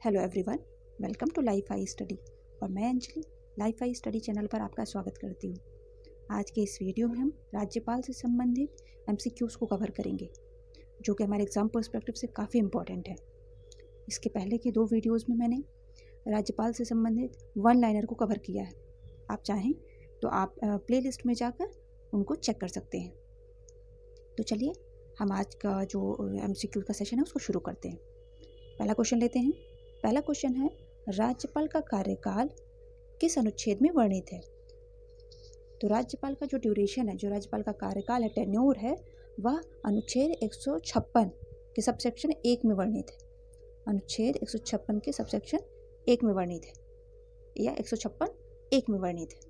Hello everyone, welcome to life I study. और मैं Anjali life I study channel पर आपका स्वागत करती हूँ। आज के इस वीडियो में हम राज्यपाल से संबंधित एमसीक्यूज़ को कवर करेंगे, जो कि हमारे एग्ज़ाम पर्सपेक्टिव से काफ़ी इम्पॉर्टेंट है। इसके पहले की 2 वीडियोज़ में मैंने राज्यपाल से संबंधित वन लाइनर को कवर किया है। आप चाहें तो आप प्लेलिस्ट में जाकर उनको चेक कर सकते हैं। तो चलिए हम आज का जो एमसीक्यू का सेशन है उसको शुरू करते हैं। पहला क्वेश्चन लेते हैं। पहला क्वेश्चन है, राज्यपाल का कार्यकाल किस अनुच्छेद में वर्णित है? तो राज्यपाल का जो ड्यूरेशन है, जो राज्यपाल का कार्यकाल है, टेन्योर है, वह अनुच्छेद 156 के सबसेक्शन 1 में वर्णित है। अनुच्छेद 156 के सबसेक्शन 1 में वर्णित है, या 156 1 में वर्णित है।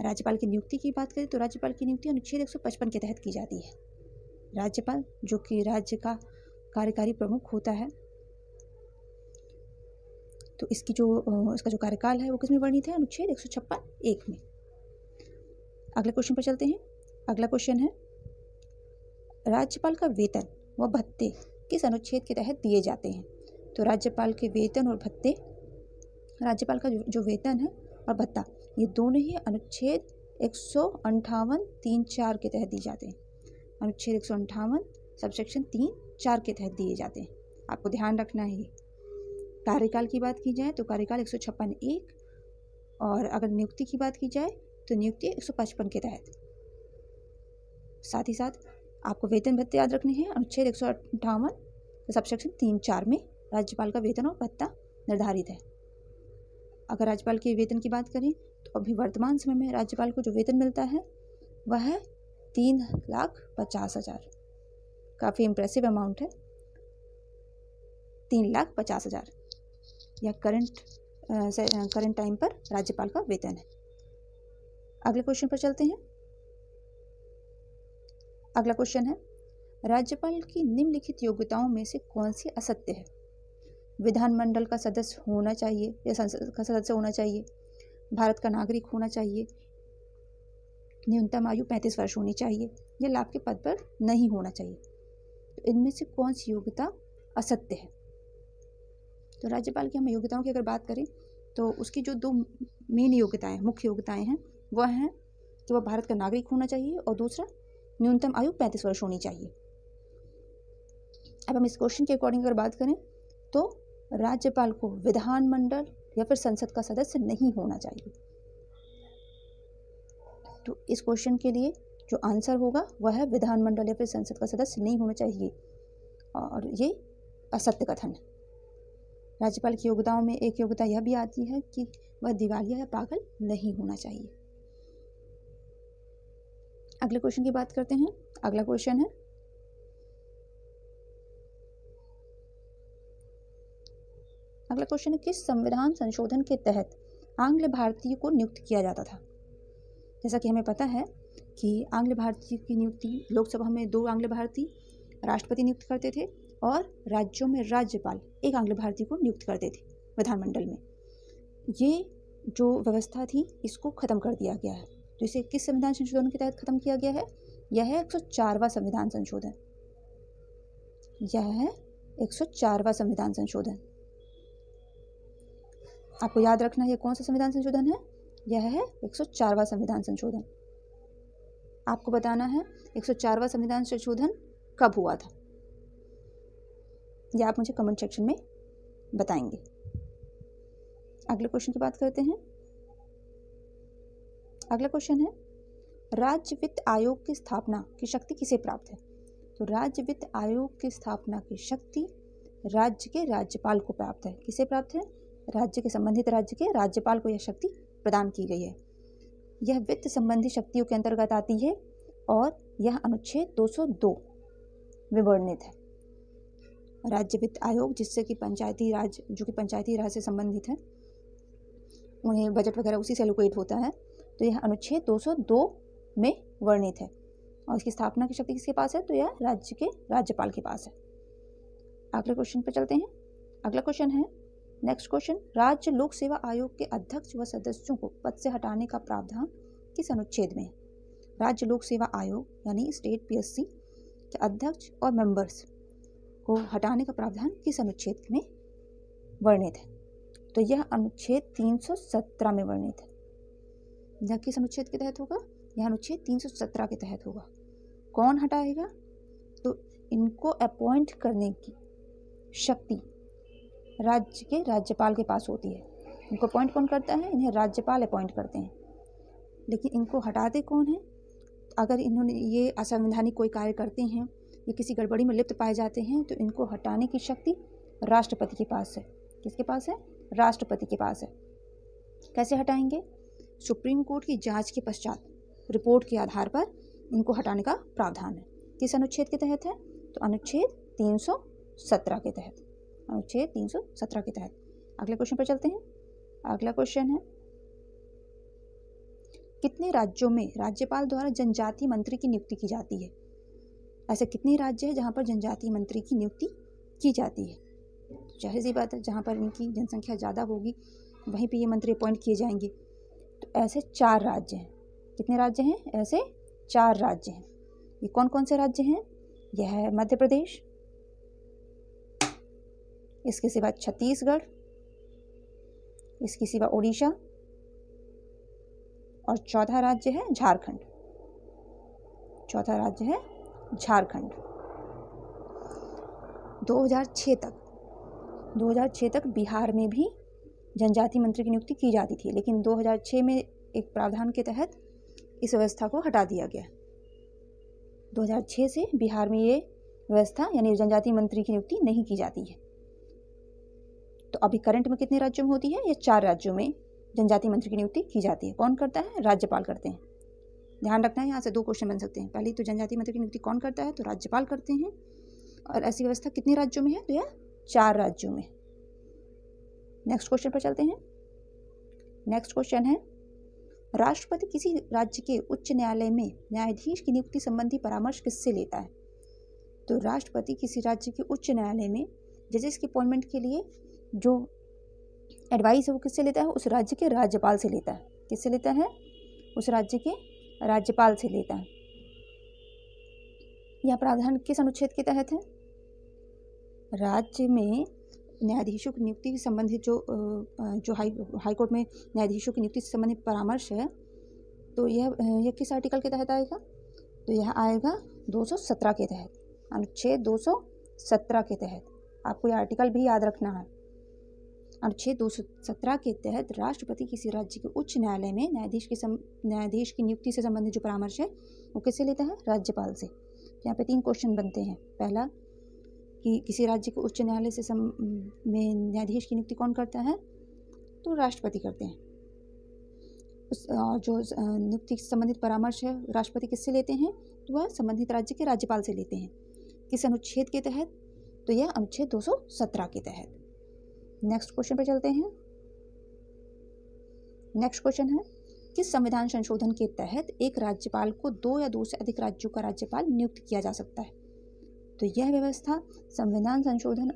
राज्यपाल की नियुक्ति की बात करें तो राज्यपाल की नियुक्ति अनुच्छेद 155 के तहत की जाती है। राज्यपाल जो कि राज्य का कार्यकारी प्रमुख होता है, तो इसका जो कार्यकाल है वो किस में वर्णित है? अनुच्छेद 156 1 में। अगले क्वेश्चन पर चलते हैं। अगला क्वेश्चन है, राज्यपाल का वेतन व भत्ते किस अनुच्छेद के तहत दिए जाते हैं? तो राज्यपाल के वेतन और भत्ते, राज्यपाल का जो वेतन है और भत्ता, ये दोनों ही अनुच्छेद 158 3 4 के तहत दिए जाते हैं। अनुच्छेद 158 सबसेक्शन 3 4 के तहत दिए जाते हैं। आपको ध्यान रखना है। कार्यकाल की बात की जाए तो कार्यकाल 156 1, और अगर नियुक्ति की बात की जाए तो नियुक्ति 155 के तहत। साथ ही साथ आपको वेतन भत्ते याद रखने हैं। अनुच्छेद 158 सबसेक्शन 3 4 में राज्यपाल का वेतन और भत्ता निर्धारित है। अगर राज्यपाल के वेतन की बात करें तो अभी वर्तमान समय में राज्यपाल को जो वेतन मिलता है वह है 3,50,000। काफ़ी इम्प्रेसिव अमाउंट है। 3,50,000 या करंट टाइम पर राज्यपाल का वेतन है। अगले क्वेश्चन पर चलते हैं। अगला क्वेश्चन है, राज्यपाल की निम्नलिखित योग्यताओं में से कौन सी असत्य है? विधानमंडल का सदस्य होना चाहिए या संसद का सदस्य होना चाहिए, भारत का नागरिक होना चाहिए, न्यूनतम आयु 35 वर्ष होनी चाहिए, या लाभ के पद पर नहीं होना चाहिए। तो इनमें से कौन सी योग्यता असत्य है? तो राज्यपाल की हम योग्यताओं की अगर बात करें तो उसकी जो 2 मेन योग्यताएं, मुख्य योग्यताएं हैं, वह हैं कि वह भारत का नागरिक होना चाहिए और दूसरा न्यूनतम आयु 35 वर्ष होनी चाहिए। अब हम इस क्वेश्चन के अकॉर्डिंग अगर बात करें तो राज्यपाल को विधानमंडल या फिर संसद का सदस्य नहीं होना चाहिए। तो इस क्वेश्चन के लिए जो आंसर होगा वह है विधानमंडल या फिर संसद का सदस्य नहीं होना चाहिए, और ये असत्य कथन है। राज्यपाल की योग्यताओं में एक योग्यता यह भी आती है कि वह दिवालिया या पागल नहीं होना चाहिए। अगले क्वेश्चन की बात करते हैं। अगला क्वेश्चन है, किस संविधान संशोधन के तहत आंग्ल भारतीय को नियुक्त किया जाता था? जैसा कि हमें पता है कि आंग्ल भारतीय की नियुक्ति लोकसभा में 2 आंग्ल भारतीय राष्ट्रपति नियुक्त करते थे, और राज्यों में राज्यपाल 1 आंग्ल भारतीय को नियुक्त करते थे विधानमंडल में। ये जो व्यवस्था थी इसको ख़त्म कर दिया गया है। तो इसे किस संविधान संशोधन के तहत ख़त्म किया गया है? यह है 104वां संविधान संशोधन। यह है 104वां संविधान संशोधन। आपको याद रखना है कौन सा संविधान संशोधन है? यह है 104वां संविधान संशोधन। आपको बताना है 104वां संविधान संशोधन कब हुआ था, या आप मुझे कमेंट सेक्शन में बताएंगे। अगले क्वेश्चन की बात करते हैं। अगला क्वेश्चन है, राज्य वित्त आयोग की स्थापना की शक्ति किसे प्राप्त है? तो राज्य वित्त आयोग की स्थापना की शक्ति राज्य के राज्यपाल को प्राप्त है। किसे प्राप्त है? राज्य के संबंधित राज्य के राज्यपाल को यह शक्ति प्रदान की गई है। यह वित्त संबंधी शक्तियों के अंतर्गत आती है और यह अनुच्छेद 202 में वर्णित है। राज्य वित्त आयोग, जिससे कि पंचायती राज, जो कि पंचायती राज से संबंधित है, उन्हें बजट वगैरह उसी से एलोकेट होता है। तो यह अनुच्छेद 202 में वर्णित है, और इसकी स्थापना की शक्ति किसके पास है? तो यह राज्य के राज्यपाल के पास है। अगले क्वेश्चन पर चलते हैं। अगला क्वेश्चन है, नेक्स्ट क्वेश्चन, राज्य लोक सेवा आयोग के अध्यक्ष व सदस्यों को पद से हटाने का प्रावधान किस अनुच्छेद में है? राज्य लोक सेवा आयोग यानी स्टेट पीएससी के अध्यक्ष और मेंबर्स को हटाने का प्रावधान किस अनुच्छेद में वर्णित है। तो यह अनुच्छेद 317 में वर्णित है। यह किस अनुच्छेद के तहत होगा? यह अनुच्छेद 317 के तहत होगा। कौन हटाएगा? तो इनको अपॉइंट करने की शक्ति राज्य के राज्यपाल के पास होती है। इनको अपॉइंट कौन करता है? इन्हें राज्यपाल अपॉइंट करते हैं। लेकिन इनको हटाते कौन है? अगर इन्होंने ये असंवैधानिक कोई कार्य करते हैं या किसी गड़बड़ी में लिप्त पाए जाते हैं तो इनको हटाने की शक्ति राष्ट्रपति के पास है। किसके पास है? राष्ट्रपति के पास है। कैसे हटाएंगे? सुप्रीम कोर्ट की जांच के पश्चात रिपोर्ट के आधार पर इनको हटाने का प्रावधान है। किस अनुच्छेद के तहत है? तो अनुच्छेद 317 के तहत। अनुच्छेद 317 के तहत। अगले क्वेश्चन पर चलते हैं। अगला क्वेश्चन है, कितने राज्यों में राज्यपाल द्वारा जनजातीय मंत्री की नियुक्ति की जाती है? ऐसे कितने राज्य हैं जहां पर जनजातीय मंत्री की नियुक्ति की जाती है? जाहिर सी बात है, जहां पर इनकी जनसंख्या ज़्यादा होगी वहीं पे ये मंत्री अपॉइंट किए जाएंगे। तो ऐसे 4 राज्य हैं। कितने राज्य हैं? ऐसे 4 राज्य हैं। ये कौन कौन से राज्य हैं? यह है मध्य प्रदेश, इसके सिवा छत्तीसगढ़, इसके सिवा उड़ीसा और चौथा राज्य है झारखंड। चौथा राज्य है झारखंड। 2006 तक बिहार में भी जनजातीय मंत्री की नियुक्ति की जाती थी, लेकिन 2006 में एक प्रावधान के तहत इस व्यवस्था को हटा दिया गया। 2006 से बिहार में ये व्यवस्था यानी जनजातीय मंत्री की नियुक्ति नहीं की जाती है। तो अभी करंट में कितने राज्यों में होती है? ये 4 राज्यों में जनजातीय मंत्री की नियुक्ति की जाती है। कौन करता है? राज्यपाल करते हैं। ध्यान रखना है, यहाँ से 2 क्वेश्चन बन सकते हैं। पहले तो जनजातीय मंत्री की नियुक्ति कौन करता है? तो राज्यपाल करते हैं। और ऐसी व्यवस्था कितने राज्यों में है? तो यह 4 राज्यों में। नेक्स्ट क्वेश्चन पर चलते हैं। नेक्स्ट क्वेश्चन है, राष्ट्रपति किसी राज्य के उच्च न्यायालय में न्यायाधीश की नियुक्ति संबंधी परामर्श किससे लेता है? तो राष्ट्रपति किसी राज्य के उच्च न्यायालय में जजेस की अपॉइंटमेंट के लिए जो एडवाइस है वो किससे लेता है? उस राज्य के राज्यपाल से लेता है। किससे लेता है? उस राज्य के राज्यपाल से लेता है। यह प्रावधान किस अनुच्छेद के तहत है? राज्य में न्यायाधीशों की नियुक्ति से संबंधित जो हाई कोर्ट में न्यायाधीशों की नियुक्ति से संबंधित परामर्श है, तो यह किस आर्टिकल के तहत आएगा? तो यह आएगा 217 के तहत। अनुच्छेद 217 के तहत। आपको यह आर्टिकल भी याद रखना है। अनुच्छेद 217 के तहत राष्ट्रपति किसी राज्य के उच्च न्यायालय में न्यायाधीश की नियुक्ति से संबंधित जो परामर्श है वो किससे लेता है? राज्यपाल से। यहाँ पे 3 क्वेश्चन बनते हैं। पहला कि किसी राज्य के उच्च न्यायालय से में न्यायाधीश की नियुक्ति कौन करता है? तो राष्ट्रपति करते हैं। जो नियुक्ति से संबंधित परामर्श है राष्ट्रपति किससे लेते हैं? तो वह संबंधित राज्य के राज्यपाल से लेते हैं। किस अनुच्छेद के तहत? तो यह अनुच्छेद 217 के तहत। नेक्स्ट क्वेश्चन पे चलते हैं। नेक्स्ट क्वेश्चन है, किस संविधान संशोधन के तहत एक राज्यपाल को 2 या 2 से अधिक राज्यों का राज्यपाल नियुक्त किया जा सकता है? तो यह व्यवस्था संविधान संशोधन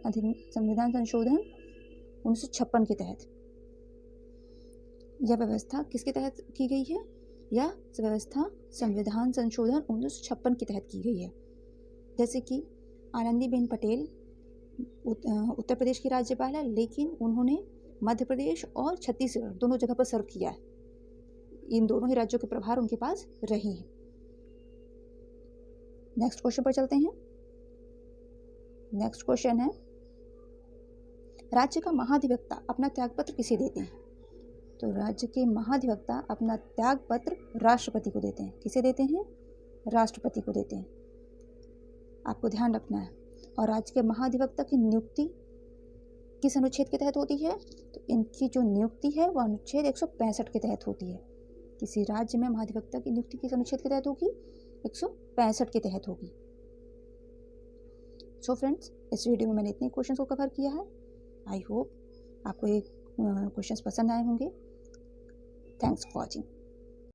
1956 के तहत। यह व्यवस्था किसके तहत की गई है? यह व्यवस्था संविधान संशोधन 1956 के तहत की गई है। जैसे कि आनंदीबेन पटेल उत्तर प्रदेश की राज्यपाल है, लेकिन उन्होंने मध्य प्रदेश और छत्तीसगढ़ दोनों जगह पर सर्व किया है। इन दोनों ही राज्यों के प्रभार उनके पास रहे हैं। नेक्स्ट क्वेश्चन पर चलते हैं। नेक्स्ट क्वेश्चन है, राज्य का महाधिवक्ता अपना त्यागपत्र किसे देते हैं? तो राज्य के महाधिवक्ता अपना त्यागपत्र राष्ट्रपति को देते हैं। किसे देते हैं? राष्ट्रपति को देते हैं। आपको ध्यान रखना है। और राज्य के महाधिवक्ता की नियुक्ति किस अनुच्छेद के तहत होती है? तो इनकी जो नियुक्ति है वो अनुच्छेद 165 के तहत होती है। किसी राज्य में महाधिवक्ता की नियुक्ति किस अनुच्छेद के तहत होगी? 165 के तहत होगी। सो फ्रेंड्स, इस वीडियो में मैंने इतने क्वेश्चन को कवर किया है। आई होप आपको ये क्वेश्चंस पसंद आए होंगे। Thanks for watching.